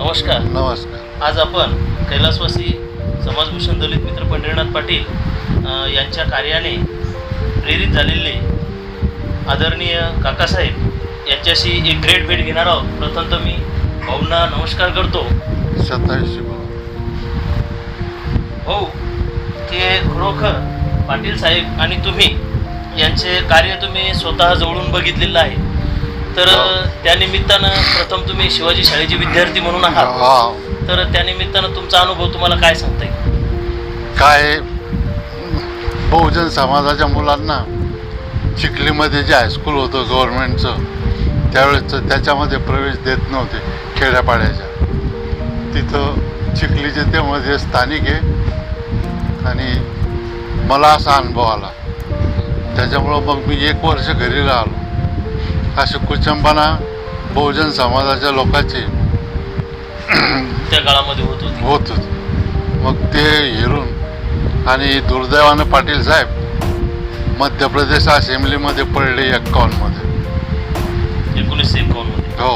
नमस्कार. नमस्कार. आज आपण कैलासवासी समाजभूषण दलित मित्र पंढरीनाथ पाटील यांच्या कार्याने प्रेरित झालेले आदरणीय काकासाहेब यांच्याशी एक ग्रेट भेट घेणार आहोत. प्रथम तर मी भाऊंना नमस्कार करतो. 27 भाऊ, ते खरोखर पाटील साहेब आणि तुम्ही यांचे कार्य तुम्ही स्वतः जवळून बघितलेलं आहे. तर त्यानिमित्तानं प्रथम तुम्ही शिवाजी शाळेचे विद्यार्थी म्हणून आहात. तर त्यानिमित्तानं तुमचा अनुभव तुम्हाला काय सांगता येईल? काय बहुजन समाजाच्या मुलांना चिखलीमध्ये जे हायस्कूल होतं गव्हर्नमेंटचं, त्यावेळेस त्याच्यामध्ये प्रवेश देत नव्हते खेड्यापाड्याच्या. तिथं चिखलीचे ते मध्ये स्थानिक आहे आणि मला असा अनुभव आला. त्याच्यामुळं मग मी 1 वर्ष घरी राहिलो. असे कुचंबना बहुजन समाजाच्या लोकांची त्या काळामध्ये होत होती. मग ते हेरून आणि दुर्दैवानं पाटील साहेब मध्य प्रदेश असेंब्लीमध्ये पडले 51 मध्ये. 1951 मध्ये. हो,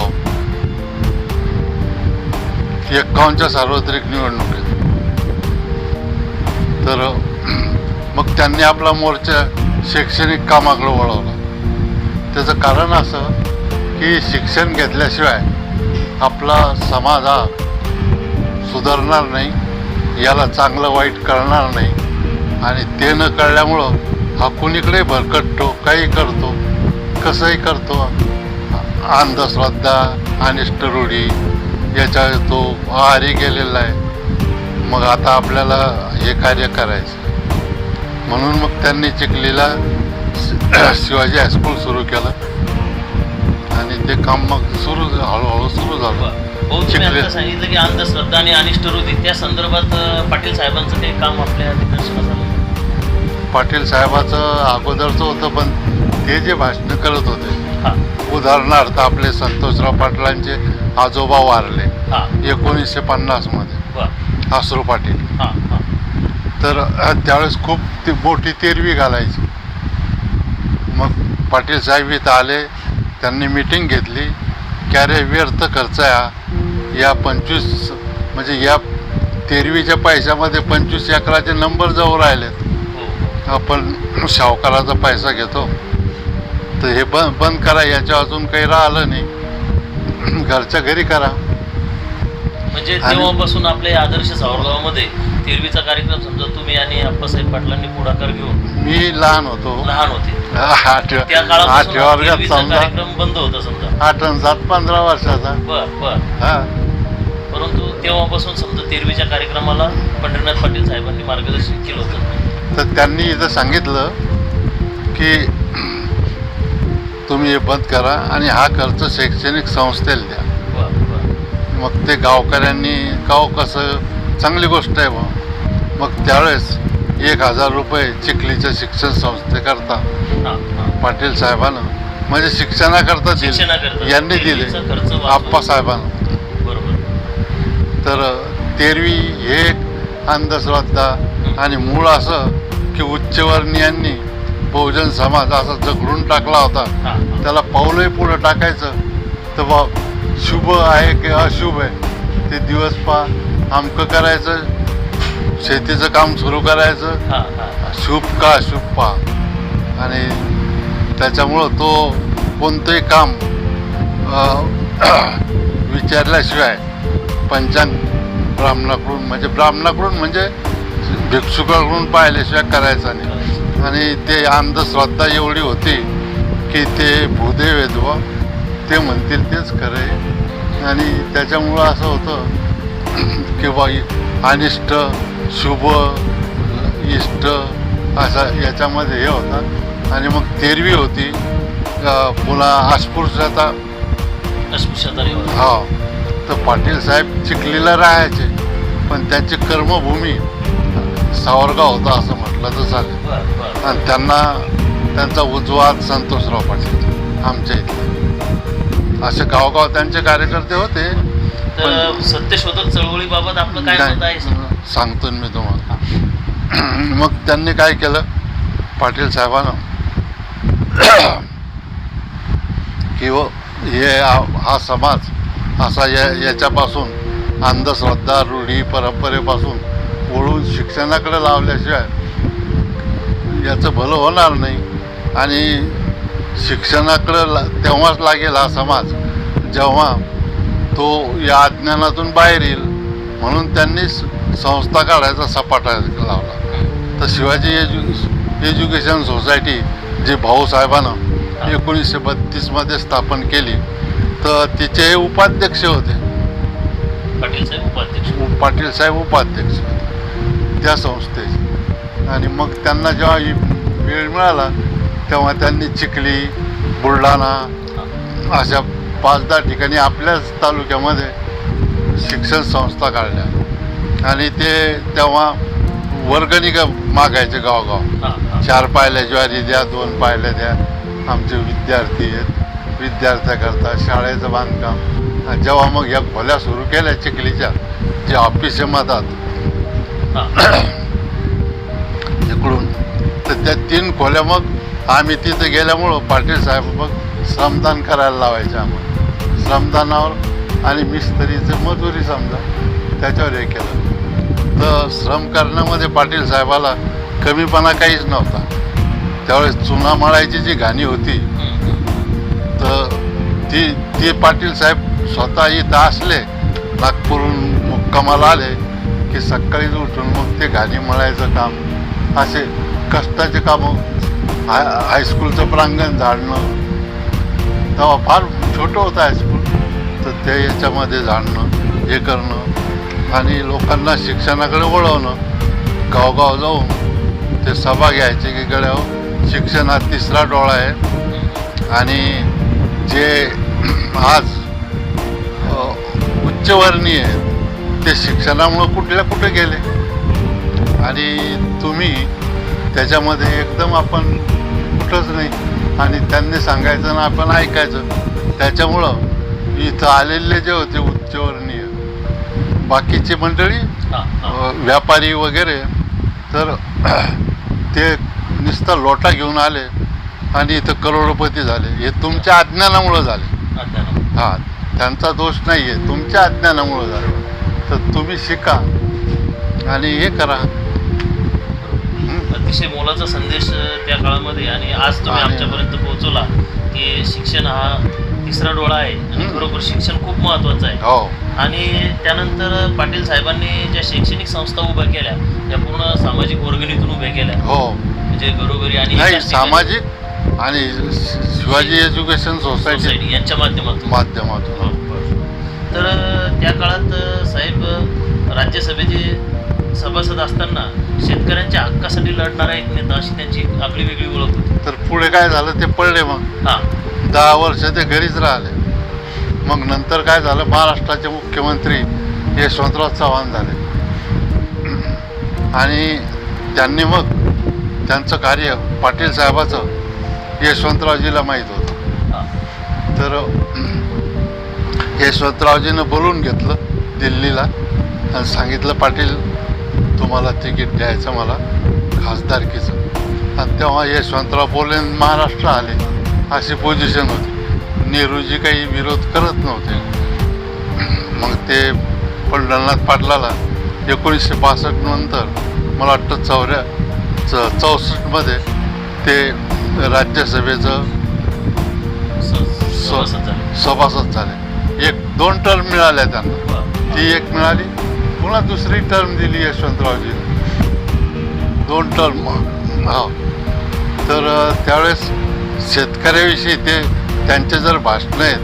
51च्या सार्वत्रिक निवडणुकीत. तर मग त्यांनी आपला मोर्चा शैक्षणिक कामाकडे वळवला. त्याचं कारण असं की शिक्षण घेतल्याशिवाय आपला समाज हा सुधारणार नाही, याला चांगलं वाईट कळणार नाही. आणि ते न कळल्यामुळं हा कुणीकडे भरकटतो, काही करतो, कसंही करतो. अंधश्रद्धा, अनिष्ट रूढी याच्या तो आहारी गेलेला आहे. मग आता आपल्याला हे कार्य करायचं म्हणून मग त्यांनी चिखलीला शिवाजी हायस्कूल सुरू केलं आणि ते काम मग हळूहळू सुरू झालं. तुम्ही सांगितलं की अंधश्रद्धा आणि अनिष्ट रूढी, त्या संदर्भात पाटील साहेबांचं काही काम आपल्या निदर्शनास आलं? पाटील साहेबाचं अगोदरचं होतं, पण ते जे भाषण करत होते, उदाहरणार्थ आपले संतोषराव पाटलांचे आजोबा वारले 1950 मध्ये, आसरू पाटील. तर त्यावेळेस खूप ती मोठी तेरवी घालायची. मग पाटील साहेब इथं आले, त्यांनी मीटिंग घेतली की अरे व्यर्थ खर्च या 25 म्हणजे या तेरवीच्या पैशामध्ये 25 एकराचे नंबर जवळ राहिलेत. आपण सावकाराचा पैसा घेतो, तर हे बंद करा. याच्या अजून काही राहिलं नाही, घरच्या घरी करा. म्हणजे तेव्हापासून आपल्या आदर्श सावरगावामध्ये तेरवीचा कार्यक्रम समजा तुम्ही आणि अप्पासाहेब पाटलांनी पुढाकार घेऊन. मी लहान होते. 8व्या वर्गात समजा कार्यक्रम बंद होता समजा. 8 आणि 7 15 वर्षाचा. परंतु तेव्हापासून समजा तेरवीच्या कार्यक्रमाला पंढरीनाथ पाटील साहेबांनी मार्गदर्शन केलं होतं. तर त्यांनी इथं सांगितलं की तुम्ही हे बंद करा आणि हा खर्च शैक्षणिक संस्थेला द्या. मग ते गावकऱ्यांनी कसं चांगली गोष्ट आहे बा. मग त्यावेळेस 1000 रुपये चिखलीच्या शिक्षण संस्थेकरता पाटील साहेबांना, म्हणजे शिक्षणाकरता दिले, यांनी दिले आप्पासाहेबांना. तर तेरवी हे एक अंधश्रद्धा आणि मूळ असं की उच्चवर्णीयांनी बहुजन समाज असा जगडून टाकला होता. त्याला पाऊलही पुढं टाकायचं तर बा शुभ आहे की अशुभ आहे ते दिवस आमकं करायचं, शेतीचं काम सुरू करायचं, शुभ का अशुभ पहा. आणि त्याच्यामुळं तो कोणतंही काम विचारल्याशिवाय पंचांग ब्राह्मणाकडून म्हणजे भिक्षुकाकडून पाहिल्याशिवाय करायचं नाही. आणि ते अंधश्रद्धा एवढी होती की ते भूदेव आहेत बुवा, ते म्हणतील तेच खरं आहे. आणि त्याच्यामुळं असं होतं की बा अनिष्ट शुभ इष्ट असा याच्यामध्ये हे होता. आणि मग तेरवी होती, पुन्हा अस्पृश्यता. हा, तर पाटील साहेब चिखलीला राहायचे, पण त्यांची कर्मभूमी सावरगाव होता असं म्हटलं तर चालेल. आणि त्यांचा उजवा संतोषराव पाटील आमच्या इथले. असे गावगाव त्यांचे कार्यकर्ते होते. तर सत्यशोधक चळवळीबाबत आपलं काय मत आहे? सांगतो मी तुम्हाला. मग त्यांनी काय केलं, पाटील साहेबांना की हे हा समाज असा याच्यापासून अंधश्रद्धा रूढी परंपरेपासून वळून शिक्षणाकडे लावल्याशिवाय याचं भलं होणार नाही. आणि शिक्षणाकडं तेव्हाच लागेल हा समाज जेव्हा तो या अज्ञानातून बाहेर येईल. म्हणून त्यांनी संस्था काढायचा सपाटा लावला. तर शिवाजी एज्युकेशन सोसायटी जी भाऊसाहेबानं 1932मध्ये स्थापन केली, तर तिचे उपाध्यक्ष होते. पाटील साहेब उपाध्यक्ष होते त्या संस्थेचे. आणि मग त्यांना जेव्हा वेळ मिळाला तेव्हा त्यांनी चिखली, बुलढाणा अशा 5-10 ठिकाणी आपल्याच तालुक्यामध्ये शिक्षण संस्था काढल्या. आणि ते तेव्हा वर्गणी मागायचे गावगाव, 4 पायल्या ज्वारी द्या, 2 पायल्या द्या, आमचे विद्यार्थी आहेत, विद्यार्थ्याकरता शाळेचं बांधकाम. जेव्हा मग या खोल्या सुरू केल्या चिखलीच्या, जे ऑफिस आहे मधात इकडून, तर त्या 3 खोल्या मग आम्ही तिथे गेल्यामुळं पाटील साहेब मग श्रमदान करायला लावायचे आम्हाला. श्रमदानावर आणि मिस्त्रीचं मजुरी समजा त्याच्यावर हे केलं. तर श्रम करण्यामध्ये पाटील साहेबाला कमीपणा काहीच नव्हता. त्यावेळेस चुना मळायची जी घाणी होती, तर ती पाटील साहेब स्वतः इथं असले, नागपूरहून मुक्कामाला आले की सकाळीच उठून मग ते घाणी मळायचं काम, असे कष्टाचे कामं. हायस्कूलचं प्रांगण झाडणं, तेव्हा फार छोटं होतं हायस्कूल, तर ते याच्यामध्ये झाडणं, हे करणं आणि लोकांना शिक्षणाकडे वळवणं. गावगाव जाऊन ते सभा घ्यायचे की गड्यावर शिक्षण हा 3रा डोळा आहे. आणि जे आज उच्चवर्णीय आहेत ते शिक्षणामुळं कुठे गेले. आणि तुम्ही त्याच्यामध्ये एकदम आपण कुठंच नाही. आणि त्यांनी सांगायचं ना आपण ऐकायचं. त्याच्यामुळं इथं आलेले जे होते उच्चवर्णीय बाकीची मंडळी, व्यापारी वगैरे, तर ते नुसतं लोटा घेऊन आले आणि इथं करोडपती झाले. हे तुमच्या अज्ञानामुळं झाले. हां, त्यांचा दोष नाही आहे, तुमच्या अज्ञानामुळं झाले. तर तुम्ही शिका आणि हे करा. अतिशय मोलाचा संदेश त्या काळामध्ये, आणि आज तुम्ही आमच्यापर्यंत पोहोचवला की शिक्षण हा 3रा डोळा आहे आणि खरोखर शिक्षण खूप महत्त्वाचं आहे. हो. आणि त्यानंतर पाटील साहेबांनी ज्या शैक्षणिक संस्था उभ्या केल्या त्या पूर्ण सामाजिक वर्गणीतून उभ्या केल्या. हो, म्हणजे घरोघरी आणि नाही, सामाजिक आणि शिवाजी एज्युकेशन सोसायटी यांच्या माध्यमातून. तर त्या काळात साहेब राज्यसभेचे सभासद असताना शेतकऱ्यांच्या हक्कासाठी लढणारा एक नेता अशी त्यांची आपली वेगळी ओळख होती. तर पुढे काय झालं ते पडले. मग 10 वर्ष ते घरीच राहिले. मग नंतर काय झालं, महाराष्ट्राचे मुख्यमंत्री यशवंतराव चव्हाण झाले. आणि त्यांनी मग त्यांचं कार्य पाटील साहेबाचं यशवंतरावजीला माहीत होतं. तर यशवंतरावजीनं बोलून घेतलं दिल्लीला आणि सांगितलं, पाटील तुम्हाला तिकीट द्यायचं मला खासदारकीचं. आणि तेव्हा यशवंतराव बोलले, महाराष्ट्र आले, अशी पोझिशन होती. नेहरूजी काही विरोध करत नव्हते. मग ते पंढरनाथ पाटलाला 1962 नंतर मला वाटतं 64मध्ये ते राज्यसभेचं सभासद झाले. 1-2 टर्म मिळाल्या त्यांना. ती एक मिळाली, पुन्हा दुसरी टर्म दिली यशवंतरावजीने, 2 टर्म. हो. तर त्यावेळेस शेतकऱ्याविषयी त्यांचे जर भाषणं आहेत,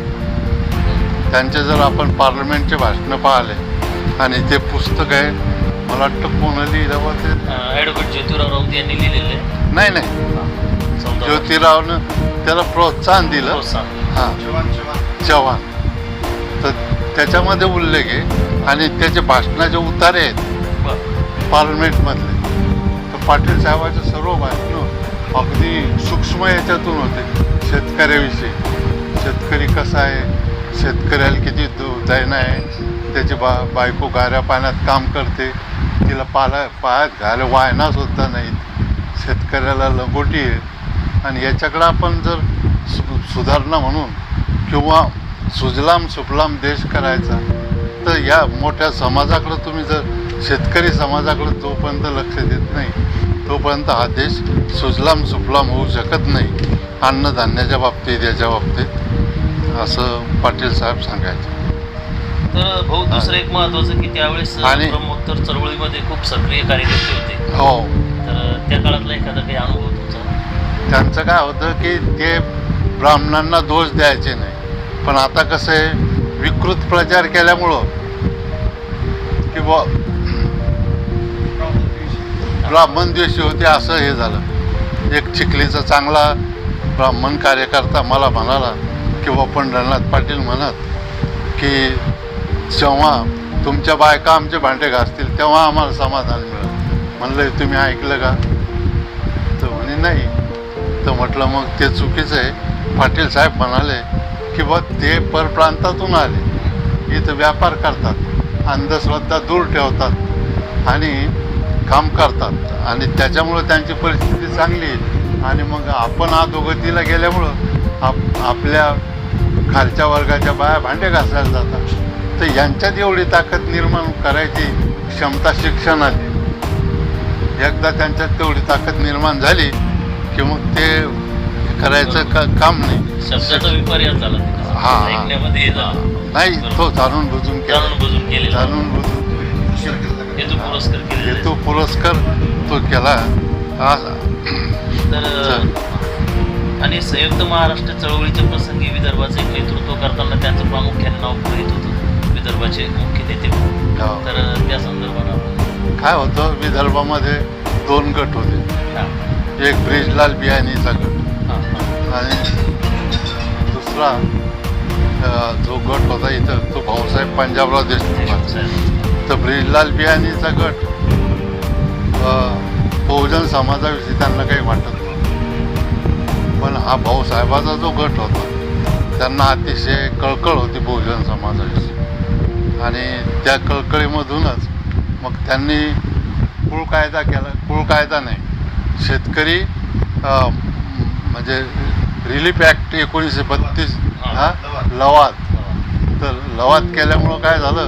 त्यांचे जर आपण पार्लमेंटचे भाषणं पाहिले आणि ते पुस्तक आहे, मला वाटतं कोण लिहिलं बा ते, ॲडव्होकेट ज्योतिराव राऊत यांनी लिहिलेलं आहे. नाही, ज्योतिरावनं त्याला प्रोत्साहन दिलं. हां, चव्हाण. तर त्याच्यामध्ये उल्लेख आहे आणि त्याचे भाषणाचे उतारे आहेत पार्लमेंटमधले. तर पाटील साहेबाचे सर्व भाषणं अगदी सूक्ष्म याच्यातून होते. शेतकऱ्याविषयी, शेतकरी कसा आहे, शेतकऱ्याला किती दैना आहे, त्याची बायको गाऱ्या पाण्यात काम करते, तिला पायात घायला वायना सुद्धा नाहीत, शेतकऱ्याला लंगोटी आहे. आणि याच्याकडं आपण जर सुधारणा म्हणून किंवा सुजलाम सुफलाम देश करायचा तर या मोठ्या समाजाकडं तुम्ही जर शेतकरी समाजाकडं जोपर्यंत लक्ष देत नाही तोपर्यंत हा देश सुजलाम सुफलाम होऊ शकत नाही अन्नधान्याच्या बाबतीत याच्या बाबतीत असं पाटील साहेब सांगायचे. तर भाऊ दुसरं एक महत्वाचं की त्यावेळेस आणि- ब्रह्मोत्तर चळवळीमध्ये खूप सक्रिय कार्यकर्ते होते. हो, तर त्या काळातला एखादा काही अनुभव तुमचा? त्यांचं काय होतं की ते ब्राह्मणांना दोष द्यायचे नाही, पण आता कसं आहे विकृत प्रचार केल्यामुळं की बुवा ब्राह्मण द्वेषी होते असं हे झालं. एक चिखलीचा चांगला ब्राह्मण कार्यकर्ता मला म्हणाला की बुवा पंढरनाथ पाटील म्हणत की जेव्हा तुमच्या बायका आमचे भांडे घासतील तेव्हा आम्हाला समाधान मिळेल. म्हणलं तुम्ही ऐकलं का? तर म्हणे नाही. तर म्हटलं मग ते चुकीचं आहे. पाटील साहेब म्हणाले की बा ते परप्रांतातून आले, इथं व्यापार करतात, अंधश्रद्धा दूर ठेवतात आणि काम करतात आणि त्याच्यामुळं त्यांची परिस्थिती चांगली आहे. आणि मग आपण अधोगतीला गेल्यामुळं आपल्या खालच्या वर्गाच्या बाया भांडे घासायला जातात. तर यांच्यात एवढी ताकद निर्माण करायची क्षमता शिक्षणाची एकदा त्यांच्यात तेवढी ताकद निर्माण झाली की मग ते करायचं काम नाही. शब्दाचा विपर्यास झाला तिथं. हा. ऐकण्यामध्ये हे झालं. नाही, तो जाणून बुजून केला, जाणून बुजून केलेला. जाणून बुजून हेतू पुरस्कार केलेला आहे. तो पुरस्कार तो केला. तर आणि संयुक्त महाराष्ट्र चळवळीच्या प्रसंगी विदर्भाचे एक नेतृत्व करताना त्यांचं प्रामुख्याने नाव पुढे येत होतं, विदर्भाचे मुख्य नेते. हो. तर त्या संदर्भात काय होतं विदर्भामध्ये 2 गट होते. एक ब्रिजलाल बियाणीचा गट आणि दुसरा जो गट होता इथं तो भाऊसाहेब पंजाबराव देशमुख. तर ब्रिजलाल बियाणीचा गट बहुजन समाजाविषयी त्यांना काही वाटत नव्हतं, पण हा भाऊसाहेबाचा जो गट होता त्यांना अतिशय कळकळ होती बहुजन समाजाविषयी आणि त्या कळकळीमधूनच मग त्यांनी कुळ कायदा केला. कुळ कायदा नाही, शेतकरी म्हणजे रिलीफ ॲक्ट 1932 हा लवाद. तर लवाद केल्यामुळं काय झालं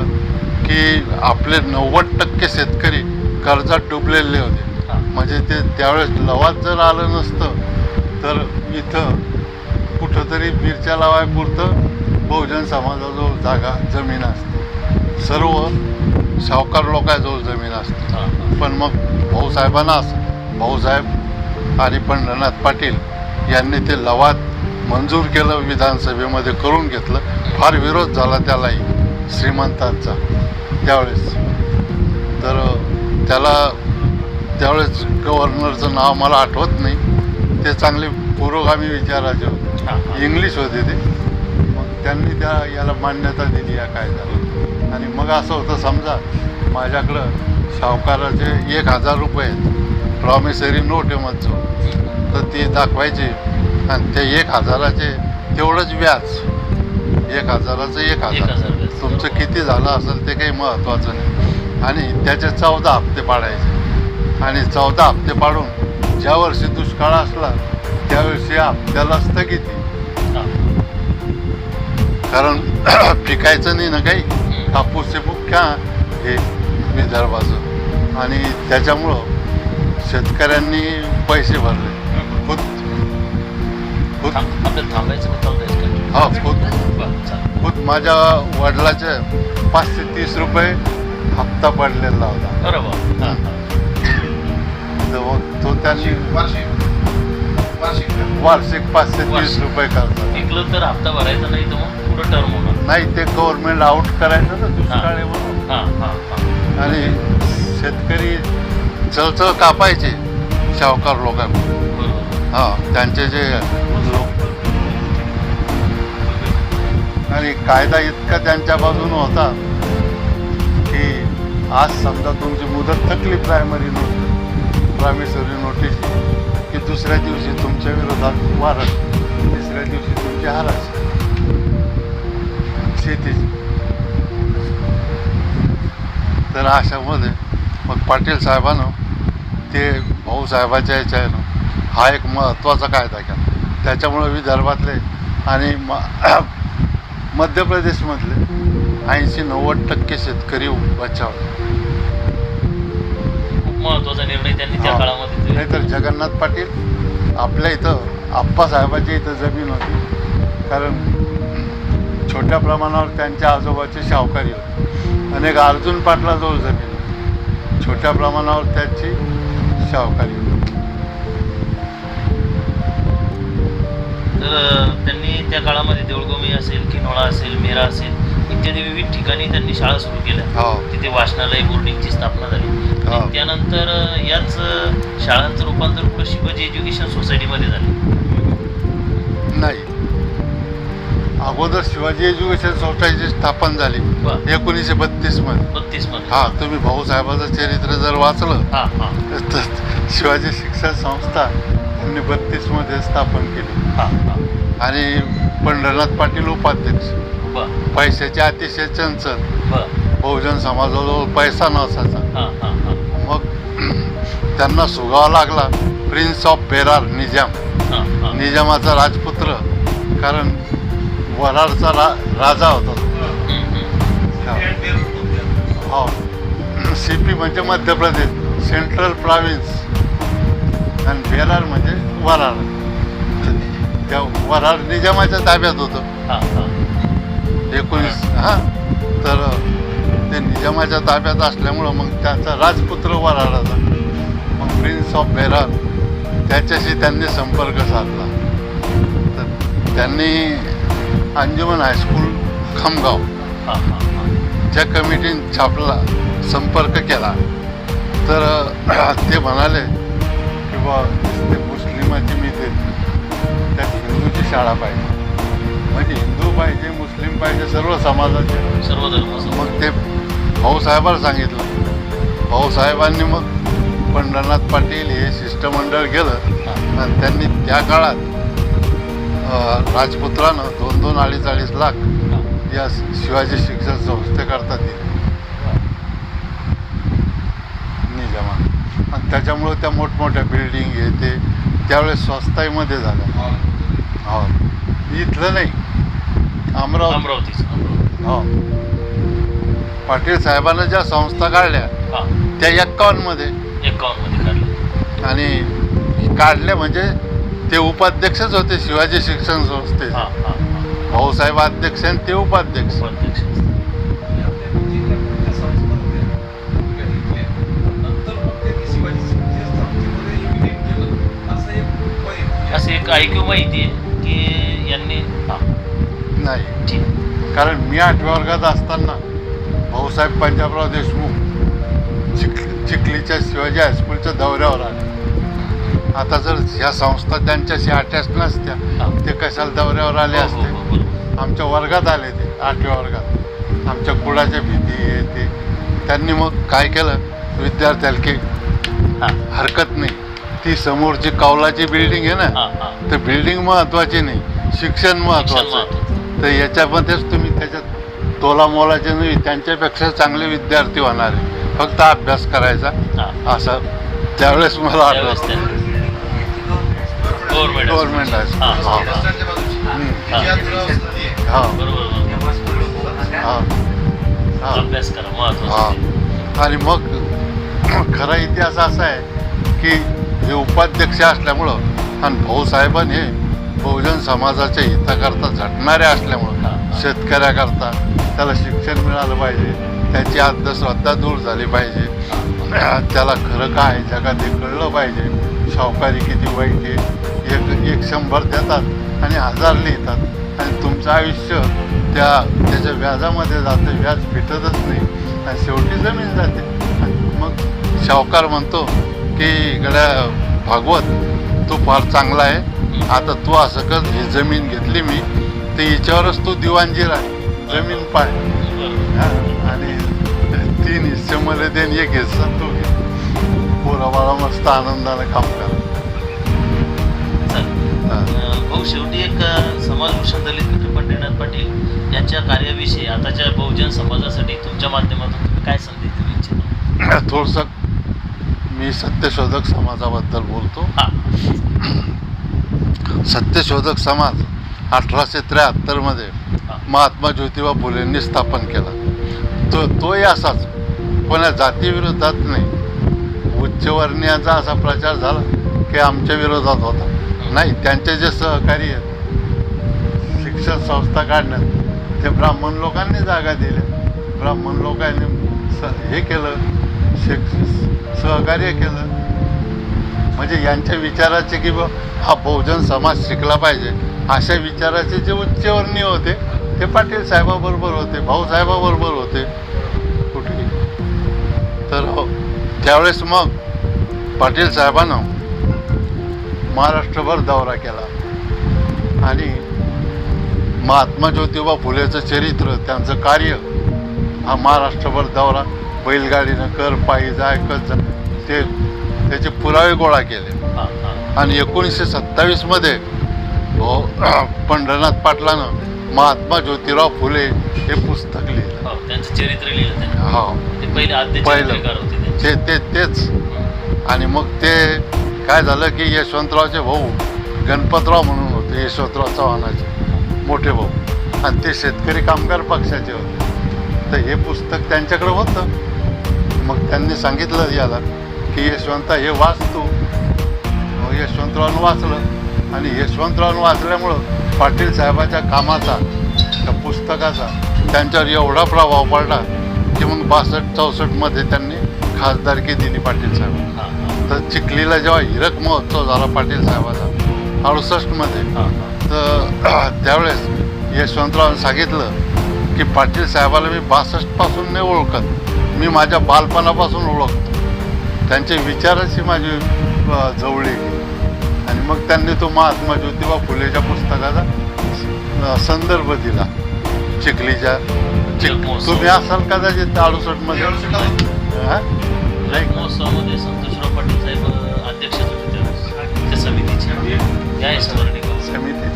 की आपले 90% शेतकरी कर्जात डुबलेले होते. म्हणजे ते त्यावेळेस लवाद जर आलं नसतं तर इथं कुठंतरी मिरच्या लावायपुरतं बहुजन समाजाजवळ जागा जमीन असते, सर्व सावकार लोकांजवळ जमीन असते. पण मग भाऊसाहेब आणि पंढरनाथ पाटील यांनी ते लवाद मंजूर केलं, विधानसभेमध्ये करून घेतलं. फार विरोध झाला त्यालाही श्रीमंतांचा त्यावेळेस. तर त्यावेळेस गव्हर्नरचं नाव मला आठवत नाही, ते चांगले पुरोगामी विचाराचे होते, इंग्लिश होते ते. मग त्यांनी याला मान्यता दिली या कायद्याला. आणि मग असं होतं समजा माझ्याकडं सावकाराचे 1000 रुपये प्रॉमिसरी नोट आहे मजूर, तर ती दाखवायची आणि ते 1000चे तेवढंच व्याज, 1000चं 1000. तुमचं किती झालं असेल ते काही महत्त्वाचं नाही. आणि त्याचे 14 हप्ते पाडायचे आणि 14 हप्ते पाडून ज्या वर्षी दुष्काळ असला त्यावर्षी हप्त्याला स्थगिती, कारण पिकायचं नाही ना काही. कापूस हे मुख्य हे विदर्भाचं आणि त्याच्यामुळं शेतकऱ्यांनी पैसे भरले. खुद माझ्या वडिलाचे 530 रुपये हप्ता पडलेला होता. तर मग तो त्यांनी वार्षिक 530 रुपये करतात. विकलं तर हप्ता भरायचा नाही तर मग पुढं टर्म होणार नाही, ते गव्हर्नमेंट आउट करायचं ना दुष्काळी म्हणून. आणि शेतकरी चळचळ कापायचे सावकार लोकांना. त्यांचे जे लोक आणि कायदा इतका त्यांच्या बाजूने होता की आज समजा तुमची मुदत थकली प्रायमरी नोटीस की दुसऱ्या दिवशी तुमच्या विरोधात वारस, तिसऱ्या दिवशी तुमची हरास शेतीची. तर अशामध्ये मग पाटील साहेबानं ते भाऊसाहेबाच्या याच्यानं हा एक महत्त्वाचा कायदा केला. त्याच्यामुळं विदर्भातले आणि मध्य प्रदेशमधले 80-90% शेतकरी बचावला. खूप महत्वाचा निर्णय त्यांनी त्या हा. काळामध्ये नाहीतर जगन्नाथ पाटील आपल्या इथं आप्पासाहेबाच्या इथं जमीन होती, कारण छोट्या प्रमाणावर त्यांच्या आजोबाची शाहूकारी होती. आणि एक अर्जुन पाटलाजवळ जमीन होती, छोट्या प्रमाणावर त्याची शाहूकारी होती. तर त्यांनी त्या काळामध्ये देऊळगोमी असेल, किनोळा असेल, मेरा असेल इत्यादी विविध ठिकाणी त्यांनी शाळा सुरू केल्या. हो. तिथे वाचनालय बोर्डिंगची स्थापना झाली. हो. आणि त्यानंतर याच शाळांचं रूपांतर पुढे शिवाजी एज्युकेशन सोसायटीमध्ये झालं. नाही, अगोदर शिवाजी एज्युकेशन सोसायटी स्थापन झाली वा. 1932 मध्ये. 32 मध्ये. हा, तुम्ही भाऊसाहेबाचं चरित्र जर वाचलं हा हा तर शिवाजी शिक्षण संस्था त्यांनी 32 मध्ये स्थापन केली. हा हा आणि पंढरनाथ पाटील उपाध्यक्ष. बर पैशाचे अतिशय चंचल, बर बहुजन समाजाजवळ पैसा नसायचा. हा हा हा मग त्यांना सुगावा लागला प्रिन्स ऑफ बेरार निजाम, हा हा निजामाचा राजपुत्र, कारण वरारचा राजा होता तो. हो, सीपी म्हणजे मध्य प्रदेश, सेंट्रल प्रॉविन्स, आणि बेरार म्हणजे वरार. त्या वरार निजामाच्या ताब्यात होतं. हा हा 19 हां. तर ते निजामाच्या ताब्यात असल्यामुळं मग त्यांचा राजपुत्र वराराचा, मग प्रिन्स ऑफ बेरार, त्याच्याशी त्यांनी संपर्क साधला. तर त्यांनी अंजुमन हायस्कूल खामगाव हा हा हा ज्या कमिटीने छापला संपर्क केला, तर ते म्हणाले की बा ते मुस्लिमाची मी ते त्यात हिंदूची शाळा पाहिजे, म्हणजे हिंदू पाहिजे, मुस्लिम पाहिजे, सर्व समाजाचे. सर्व धर्म. मग ते भाऊसाहेबांना सांगितलं. भाऊसाहेबांनी मग पंढरनाथ पाटील हे शिष्टमंडळ गेलं आणि त्यांनी त्या काळात राजपुत्रानं 2-2, 2.5 लाख या शिवाजी शिक्षण संस्थेकरता दिले निजामा. आणि त्याच्यामुळं त्या मोठमोठ्या बिल्डिंग हे ते त्यावेळेस स्वस्ताईमध्ये झाल्या. हो, इथलं नाही, अमरावतीच. हो. पाटील साहेबांना ज्या संस्था काढल्या हा त्या 51 मध्ये 51 मध्ये काढलं. आणि काढल्या म्हणजे ते उपाध्यक्षच होते शिवाजी शिक्षण संस्थेचे. हा हा हा भाऊसाहेब अध्यक्ष आणि ते उपाध्यक्ष. उपाध्यक्ष. असं एक ऐकू माहिती आहे की यांनी हा नाही, ठीक. कारण मी 8व्या वर्गात असताना भाऊसाहेब पंजाबराव देशमुख चिखलीच्या शिवाजी हायस्कूलच्या दौऱ्यावर आले. आता जर ह्या संस्था त्यांच्याशी अटॅच नसत्या ते कशाला दौऱ्यावर आले हो, असते. हो, हो, बरोबर. आमच्या वर्गात आले ते 8व्या वर्गात. आमच्या कुळाच्या भीती हे ते. त्यांनी मग काय केलं, विद्यार्थ्याला की हा हरकत नाही, ती समोरची कौलाची बिल्डिंग आहे ना, हा हा तर बिल्डिंग महत्त्वाची नाही, शिक्षण महत्त्वाचं आहे. तर याच्यामध्येच तुम्ही त्याच्यात तोलामोलाचे नाही, त्यांच्यापेक्षा चांगले विद्यार्थी होणार आहे, फक्त अभ्यास करायचा. हा असं त्यावेळेस मला त्यावेळेस आठवतं. त्यांनी गव्हर्नमेंट आहे. हा हा हा. हा हा. बरोबर. हा. हा. अभ्यास करा महत्वाचं. हा. आणि मग खरा इतिहास असा आहे की हे उपाध्यक्ष असल्यामुळं आणि भाऊसाहेबां हे बहुजन समाजाच्या हिताकरता झटणारे असल्यामुळं शेतकऱ्याकरता त्याला शिक्षण मिळालं पाहिजे, त्याची अंधश्रद्धा दूर झाली पाहिजे, त्याला खरं काय जगात हे कळलं पाहिजे, सावकारी किती वाईट आहे. 100 देतात आणि 1000 लिहितात आणि तुमचं आयुष्य त्याच्या व्याजामध्ये जातं, व्याज फिटतच नाही आणि शेवटी जमीन जाते. मग सावकार म्हणतो की गड्या भागवत तू फार चांगला आहे, आता तू असं कर, ही जमीन घेतली मी ते हिच्यावरच तू दिवाणजीर आहे, जमीन पाय. आणि 3 हिस्से मला देन, 1 हिस्सा तू घे, पोराबाळा मस्त आनंदानं काम करा. भाऊ, शेवटी एक समाजभूषण दलित मित्र पंढरीनाथ पाटील यांच्या कार्याविषयी आताच्या बहुजन समाजासाठी तुमच्या माध्यमातून तुम्ही काय संदेश देऊ इच्छिता? थोडंसं मी सत्यशोधक समाजाबद्दल बोलतो. हा सत्यशोधक समाज 1873 मध्ये हा महात्मा ज्योतिबा फुलेंनी स्थापन केला. तोही असाच, कोणा जातीविरोधात नाही. उच्चवर्णीयांचा असा प्रचार झाला की आमच्या विरोधात होता, नाही. त्यांचे जे सहकारी आहेत शिक्षण संस्था काढण्यात, ते ब्राह्मण लोकांनी जागा दिल्या, ब्राह्मण लोकांनी हे केलं, सहकार्य केलं. म्हणजे यांच्या विचाराचे की हा बहुजन समाज शिकला पाहिजे अशा विचाराचे जे उच्चवर्णीय होते ते पाटील साहेबाबरोबर होते, भाऊसाहेबाबरोबर होते. कुठे तर त्यावेळेस मग पाटील साहेबांनं महाराष्ट्रभर दौरा केला आणि महात्मा ज्योतिबा फुलेचं चरित्र, त्यांचं कार्य, हा महाराष्ट्रभर दौरा, बैलगाडीनं कर, पायी जाय, कच जा, ते त्याचे पुरावे गोळा केले. आणि 1927मध्ये पंढरनाथ पाटलानं महात्मा ज्योतिराव फुले हे पुस्तक लिहिलं. त्यांचं चरित्र लिहिलं त्यांनी. हो, ते पहिलं तेच. आणि मग ते काय झालं की यशवंतरावचे भाऊ गणपतराव म्हणून होते, यशवंतराव चव्हाणाचे मोठे भाऊ, आणि ते शेतकरी कामगार पक्षाचे होते. तर हे पुस्तक त्यांच्याकडे होतं. मग त्यांनी सांगितलं याला की यशवंता हे वाच तू. यशवंतरावनं वाचलं आणि यशवंतरावनं वाचल्यामुळं पाटील साहेबाच्या कामाचा, त्या पुस्तकाचा त्यांच्यावर एवढा प्रभाव पडला की मग 62-64मध्ये त्यांनी खासदारकी दिली पाटील साहेब. तर चिखलीला जेव्हा हिरक महोत्सव झाला पाटील साहेबाचा 68मध्ये, तर त्यावेळेस यशवंतरावांनी सांगितलं की पाटील साहेबाला मी 62पासून नाही ओळखत, मी माझ्या बालपणापासून ओळखतो, त्यांचे विचाराची माझी जवळी. आणि मग त्यांनी तो महात्मा ज्योतिबा फुलेच्या पुस्तकाचा संदर्भ दिला चिखलीच्या. तुम्ही असाल कदाचित 68मध्ये. महोत्सवामध्ये संतोषराव पाटील साहेब अध्यक्ष होते समितीचे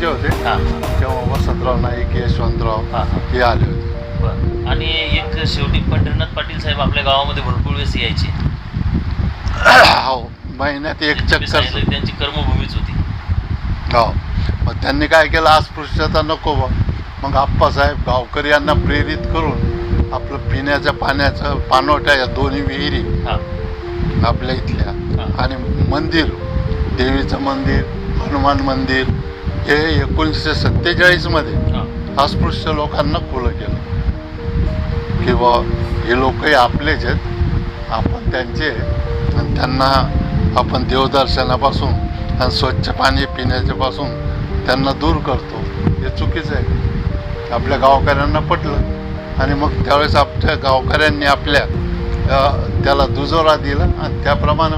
होते तेव्हा वसंतराव नाईक, यशवंतराव हे आले होते. आणि एक शेवटी पंढरनाथ पाटील साहेब आपल्या गावामध्ये भरपूर वेळेस यायचे. हो, महिन्यात एक चक्कर. त्यांची कर्मभूमीच होती. हो, मग त्यांनी काय केलं, अस्पृश्यता नको बा. मग आप्पासाहेब गावकरी यांना प्रेरित करून आपलं पिण्याच्या पाण्याचं पाणवठ्या, या दोन्ही विहिरी आपल्या इथल्या, आणि मंदिर, देवीचं मंदिर, हनुमान मंदिर, हे 1947मध्ये अस्पृश्य लोकांना खुलं केलं की बा हे लोकही आपलेच आहेत, आपण त्यांचे, आणि त्यांना आपण देवदर्शनापासून आणि स्वच्छ पाणी पिण्याच्यापासून त्यांना दूर करतो, हे चुकीचं आहे. आपल्या गावकऱ्यांना पटलं आणि मग त्यावेळेस आपल्या गावकऱ्यांनी आपल्या त्याला दुजोरा दिला आणि त्याप्रमाणे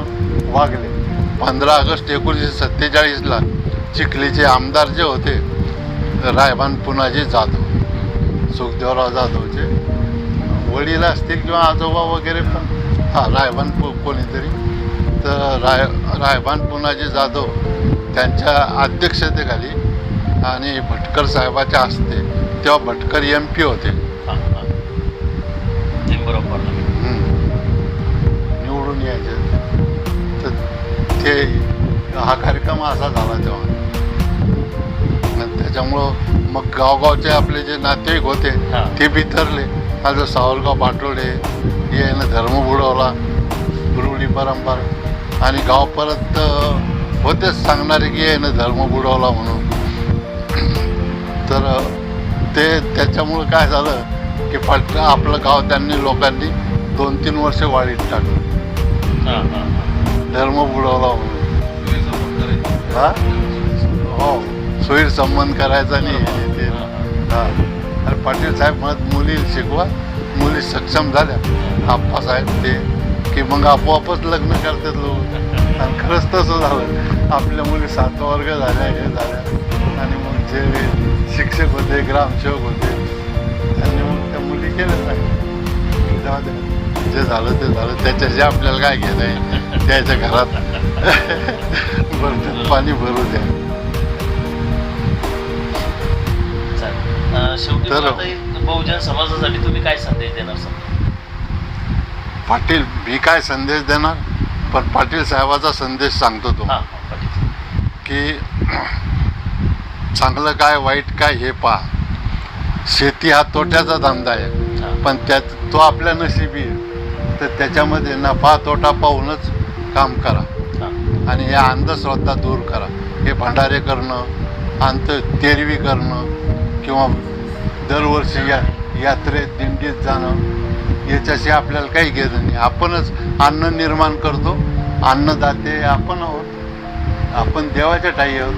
वागले. 15 ऑगस्ट 1947ला चिखलीचे आमदार जे होते रायबान पुनाजी जाधव, सुखदेवराव जाधवचे वडील असतील किंवा आजोबा वगैरे, पण रायबान कोणीतरी, तर रायबान पुनाजी जाधव त्यांच्या अध्यक्षतेखाली आणि भटकर साहेबाच्या हस्ते, तेव्हा भटकर MP होते, निवडून यायचे. तर ते हा कार्यक्रम असा झाला तेव्हा. त्याच्यामुळं मग गावगावचे आपले जे नातेवाईक होते ते बिथरले. आज सावरगाव पाटोडे यानं धर्म बुडवला, रूढी परंपरा, आणि गाव परत होतेच सांगणारे की यानं धर्म बुडवला म्हणून. तर ते त्याच्यामुळं काय झालं की आपलं गाव त्यांनी लोकांनी 2-3 वर्ष वाळीत टाकलं, धर्म बुडवला म्हणून. हो, सोयीर संबंध करायचा नाही ते. आणि पाटील साहेब म्हणत मुली शिकवा, मुली सक्षम झाल्या आप्पासाहेब ते की मग आपोआपच लग्न करतात लोक. आणि खरंच तसं झालं, आपल्या मुली 7वा वर्ग झाल्या, हे झाल्या. आणि मग जे शिक्षक होते, ग्रामसेवक होते, त्यांनी मग त्या मुली केल्या नाही. जे झालं ते झालं, त्याच्याशी आपल्याला काय घेणं आहे, त्याच्या घरात बर्तन पाणी भरू द्या. शेवटी बहुजन समाजासाठी तुम्ही काय संदेश देणार? पाटील, मी काय संदेश देणार, पण पाटील साहेबाचा संदेश सांगतो तो की चांगलं काय वाईट काय हे पहा, शेती हा तोट्याचा धंदा आहे, हा. पण त्यात तो आपल्या नशिबी आहे. तर त्याच्यामध्ये नफा तोटा पाहूनच काम करा हा. आणि हे अंधश्रद्धा दूर करा. हे भंडारे करणं, तेरवी करणं किंवा दरवर्षी यात्रेत दिंडीत जाणं याच्याशी आपल्याला काही घेणं नाही. आपणच अन्न निर्माण करतो, अन्नदाते आपण आहोत, आपण देवाच्या ठाई आहोत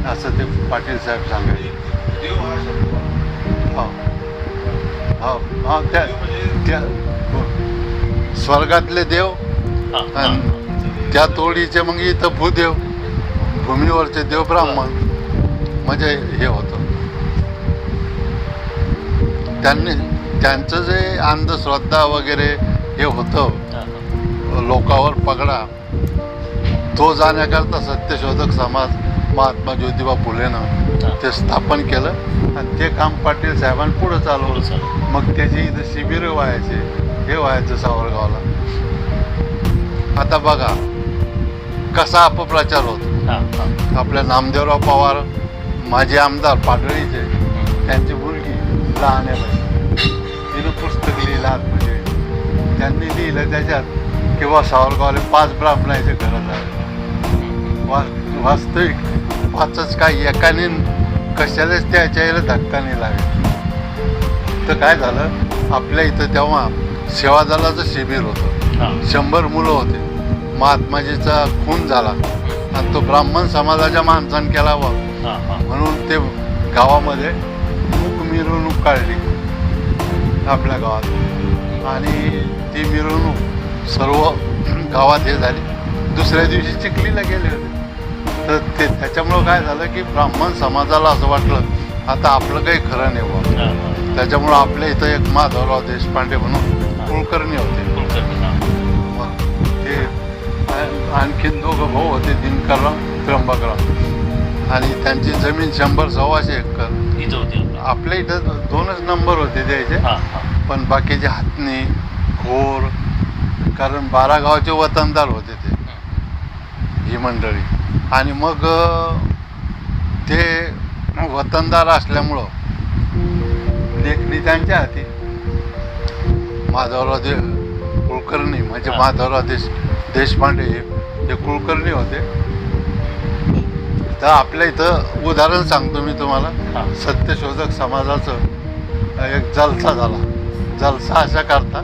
असं ते पाटील साहेब सांगायचे. हो हो हो त्या स्वर्गातले देव हा. हा. आणि त्या तोडीचे मग इथं भूदेव, भूमीवरचे देव ब्राह्मण, म्हणजे हे होतं. त्यांचं जे अंधश्रद्धा वगैरे हे होतं हा. लोकांवर पगडा, तो जाण्याकरता सत्यशोधक समाज महात्मा ज्योतिबा फुलेनं ते स्थापन केलं आणि ते काम पाटील साहेबांनी पुढं चालवलं. मग त्याचे इथं शिबिरं व्हायचे, हे व्हायचं सावरगावला. आता बघा कसा अपप्रचार होतो. हा. हा. आपल्या नामदेवराव पवार माजी आमदार पाडळीचे, त्यांची मुलगी लहान आहे, तिनं पुस्तक लिहिलं आतमध्ये. त्यांनी लिहिलं त्याच्यात किंवा सावरगावले 5 ब्राह्मणाचे घरं झाले. वास्तविक 5च काही एकाने कशालाच त्याच्या याला धक्का नाही लागेल. तर काय झालं आपल्या इथं तेव्हा सेवा दलाचं शिबिर होतं. 100 मुलं होते. महात्माजीचा खून झाला आणि तो ब्राह्मण समाजाच्या माणसानं केला व म्हणून ते गावामध्ये मूक मिरवणूक काढली आपल्या गावात आणि ती मिरवणूक सर्व गावात हे झाली. दुसऱ्या दिवशी चिखलीला गेले होते. तर ते त्याच्यामुळं काय झालं की ब्राह्मण समाजाला असं वाटलं आता आपलं काही खरं नाही बुवा. त्याच्यामुळं आपल्या इथं एक माधवराव देशपांडे म्हणून कुलकर्णी होते. मग ते आणखीन 2 भाऊ होते, दिनकरराव, त्र्यंबकराव, आणि त्यांची जमीन 100-125 एकर इथं होती. आपल्या इथं 2च नंबर होते द्यायचे, पण बाकीचे हातनी खोर, कारण 12 गावचे वतनदार होते ते ही मंडळी. आणि मग ते वतनदार असल्यामुळं लेखणी त्यांच्या हाती. माधवराव कुलकर्णी म्हणजे माधवराव देशपांडे हे कुलकर्णी होते. तर आपल्या इथं उदाहरण सांगतो मी तुम्हाला. सत्यशोधक समाजाचं एक जलसा झाला. जलसा अशा करता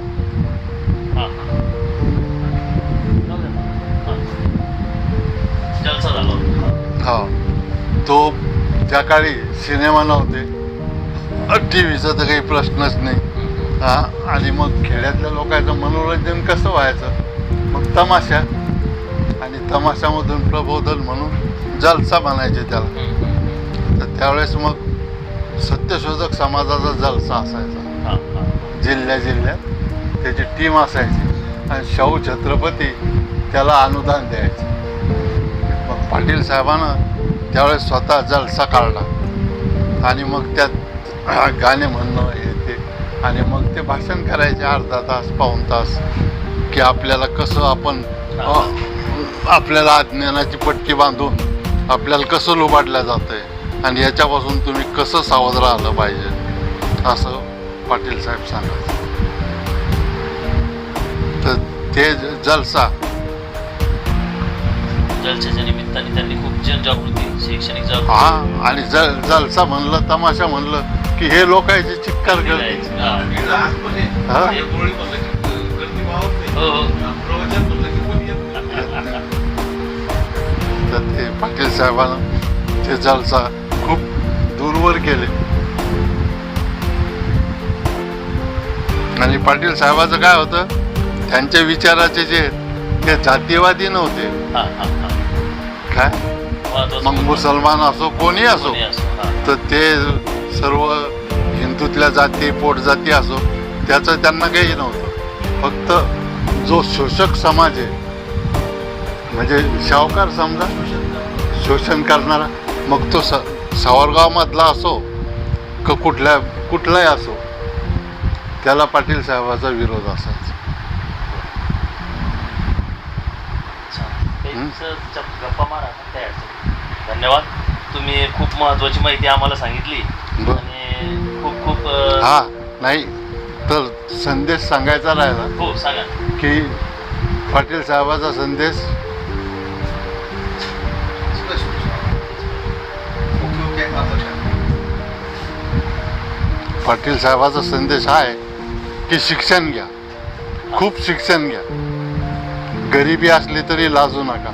जलसा झाला. हो, तो त्या काळी सिनेमा नव्हते, TV चा तर काही प्रश्नच नाही. आणि मग खेड्यातल्या लोकांचं मनोरंजन कसं व्हायचं, मग तमाशा, आणि तमाशामधून प्रबोधन म्हणून जलसा म्हणायचे त्याला. तर त्यावेळेस मग सत्यशोधक समाजाचा जलसा असायचा. जिल्ह्यात त्याची टीम असायची आणि शाहू छत्रपती त्याला अनुदान द्यायचे. मग पाटील साहेबानं त्यावेळेस स्वतः जलसा काढला आणि मग त्यात गाणे म्हणणं हे ते, आणि मग ते भाषण करायचे अर्धा तास, पाऊण तास, की आपल्याला कसं आपण आपल्याला अज्ञानाची पट्टी बांधून आपल्याला कसं लुबाडलं जातंय आणि याच्यापासून तुम्ही कसं सावध राहिलं पाहिजे असं पाटील साहेब सांगायचे. तर ते जलसा, जलसाच्या निमित्ताने त्यांनी खूप जनजागृती, शैक्षणिक जागृती. हा, आणि जलसा म्हणलं, तमाशा म्हणलं की हे लोकांची चिक्कार करते. तर ते पाटील साहेबांना ते जलसा खूप दूरवर केले. आणि पाटील साहेबाचं काय होतं, त्यांच्या विचाराचे जे ते जातीवादी नव्हते. काय मग मुसलमान असो कोणी असो, तर ते सर्व हिंदूतल्या जाती, पोटजाती असो, त्याचं त्यांना काही नव्हतं. फक्त जो शोषक समाज आहे, म्हणजे शाहूकार समजा, शोषण करणारा, मग तो सावरगावमधला असो का कुठलाही असो, त्याला पाटील साहेबाचा विरोध असायचा. गप्पा मारा. धन्यवाद. तुम्ही खूप महत्त्वाची माहिती आम्हाला सांगितली. बर. आणि खूप खूप हा नाही तर संदेश सांगायचा राहिला हो सांगा. की पाटील साहेबाचा संदेश पाटील साहेबाचा संदेश हा आहे की शिक्षण घ्या, खूप शिक्षण घ्या. गरिबी असली तरी लाजू नका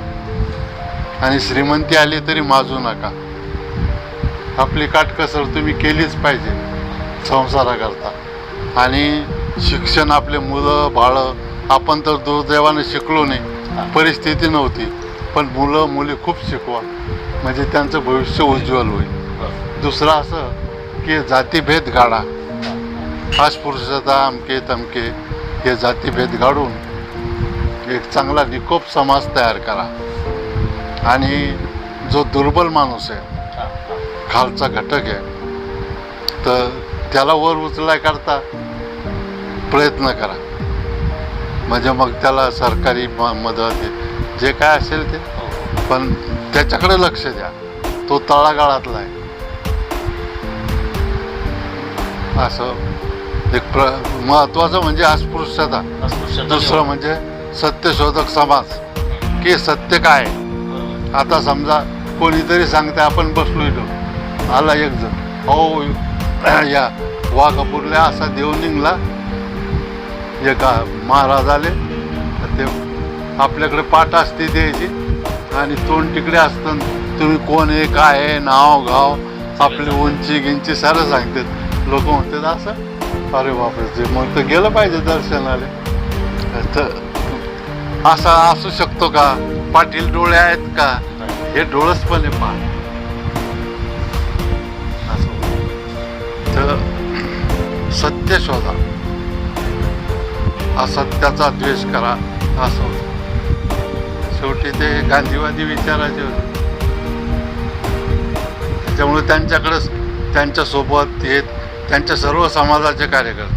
आणि श्रीमंती आली तरी माजू नका. आपली काटकसर तुम्ही केलीच पाहिजे संसाराकरता. आणि शिक्षण आपले मुलं बाळं, आपण तर दुर्दैवाने शिकलो नाही, परिस्थिती नव्हती, पण मुलं मुली खूप शिकवा म्हणजे त्यांचं भविष्य उज्ज्वल होईल. दुसरं असं की जातीभेद गाडा, अस्पृश्यता अमके तमके हे जातीभेद गाडून एक चांगला निकोप समाज तयार करा. आणि जो दुर्बल माणूस आहे, खालचा घटक आहे, तर त्याला वर उचलाय करता प्रयत्न करा. म्हणजे मग त्याला सरकारी मदत जे काय असेल ते, पण त्याच्याकडे लक्ष द्या. तो तळागाळातला आहे. असं एक महत्त्वाचं म्हणजे अस्पृश्यता. दुसरं म्हणजे सत्यशोधक समाज, की सत्य काय आहे. आता समजा कोणीतरी सांगते, आपण बसलो इथं, आला एक जण, हो या वाघापूरला असा देव निघला, एका महाराज आले, ते आपल्याकडे पाठ असते द्यायची आणि तोंड तिकडे असतं, तुम्ही कोण आहे, काय आहे, नाव गाव, आपली उंची गिंची सारं सांगतात. लोक म्हणतात असं, अरे बापरे, ते मग तर गेलं पाहिजे दर्शनाला. तर असं असू शकतो का? पाटील डोळे आहेत का? हे डोळस पण आहे पहा. असं तर सत्य शोधा, असत्याचा द्वेष करा, असं. शेवटी ते गांधीवादी विचाराचे होते, त्याच्यामुळे त्यांच्याकडेच त्यांच्यासोबत हे त्यांच्या सर्व समाजाचे कार्यकर्ते.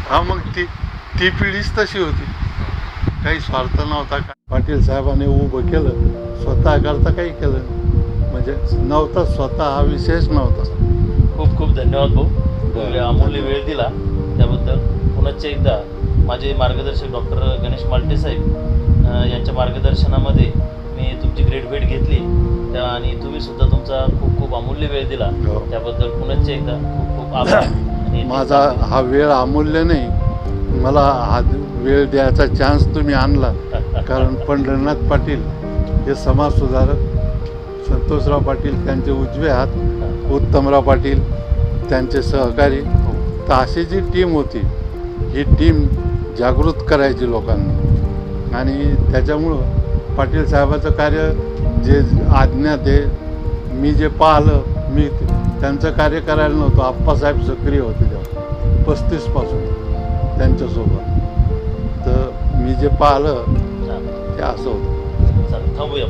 हा मग ती पिढीच तशी होती, काही स्वार्थ नव्हता. पाटील साहेबांनी उभं केलं, स्वतः करता काही केलं म्हणजे नव्हता, स्वतः हा विषयच नव्हता. खूप खूप धन्यवाद भाऊ, तुम्ही अमूल्य वेळ दिला त्याबद्दल. पुनश्च एकदा माझे मार्गदर्शक डॉक्टर गणेश मालटे साहेब यांच्या मार्गदर्शनामध्ये मी तुमची ग्रेट भेट घेतली आणि तुम्ही सुद्धा तुमचा खूप खूप अमूल्य वेळ दिला, त्याबद्दल पुनश्च एकदा खूप खूप आभार. माझा हा वेळ अमूल्य नाही, मला हा वेळ द्यायचा चान्स तुम्ही आणला. कारण पंढरीनाथ पाटील हे समाज सुधारक, संतोषराव पाटील त्यांचे उजवे हात, उत्तमराव पाटील त्यांचे सहकारी, तर अशी जी टीम होती, ही टीम जागृत करायची लोकांना. आणि त्याच्यामुळं पाटील साहेबाचं कार्य जे अज्ञात आहे, मी जे पाहिलं, मी त्यांचं कार्य करायला नव्हतं. आप्पासाहेब सक्रिय होते तेव्हा 35पासून त्यांच्यासोबत, तर मी जे पाहिलं ते असं होतं. थांबूया.